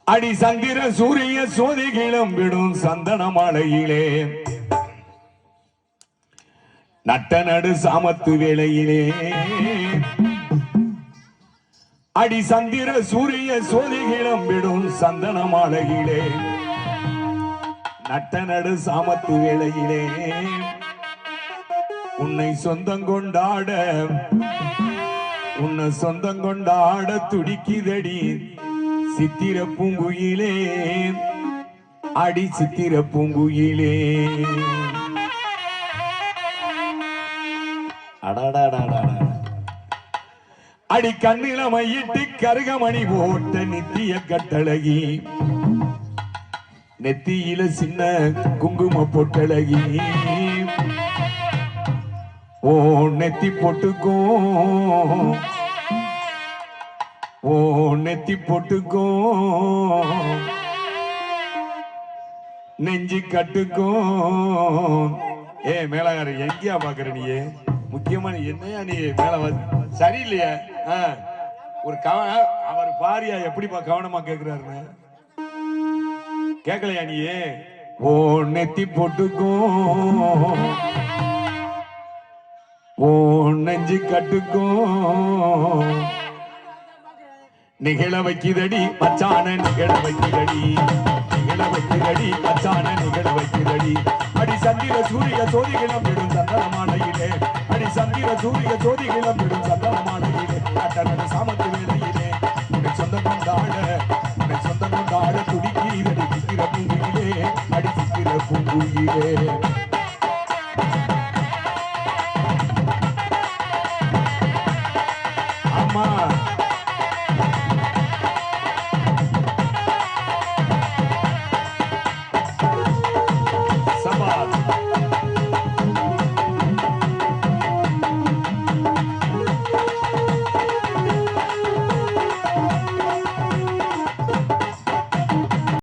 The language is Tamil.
அடி சந்திர சூரிய சோதி கிளம்பிடும் சந்தன மாலையிலே நட்ட நடு சாமத்து வேளையிலே அடி சந்திர சூரிய சோதி கிளம்பிடும் சந்தன மாலையிலே நட்ட நடு சாமத்து வேளையிலே உன்னை சொந்தம் கொண்டாட உன்னை சொந்தம் கொண்டாட துடிக்குதடி சித்திர பூங்குயிலே அடி சித்திர பூங்குயிலே அடி கண்ணில மையிட்டு கருகமணி போட்ட நித்திய கட்டழகி நெத்தியில சின்ன குங்கும பொட்டழகி ஓ நெத்தி பொட்டுக்கோ ஓ நெத்தி பொட்டுக்கோ நெஞ்சி கட்டுக்கோ ஏ மேலகார எங்கேயா பாக்குற நீயே முக்கியமா நீ என்னையா நீ மேல சரியில்லையா ஒரு அவர் பாரியா எப்படிப்பா கவனமா கேக்குறாருன்னு கேட்கலையா நீயே ஓ நெத்தி பொட்டுக்கோ ஓ நெஞ்சி கட்டுக்கோ நிகழ வைக்குதடி மச்சான நிகழ வைக்குதடி நிகழ வைக்குதடி மச்சான நிகழ வைக்குதடி அடி சந்திர சூரிய சோதிகளும் விடும் சந்தனமானையிலே அடி சந்திர சூரிய சோதிகளும் விடும் சந்தனமானையிலே அட்டனது சாமத்து வேளையிலே உன்னை சொந்தம் கொண்டாட துடிக்கீரடி சித்திர பூங்குயிலே அடி சித்திர பூங்குயிலே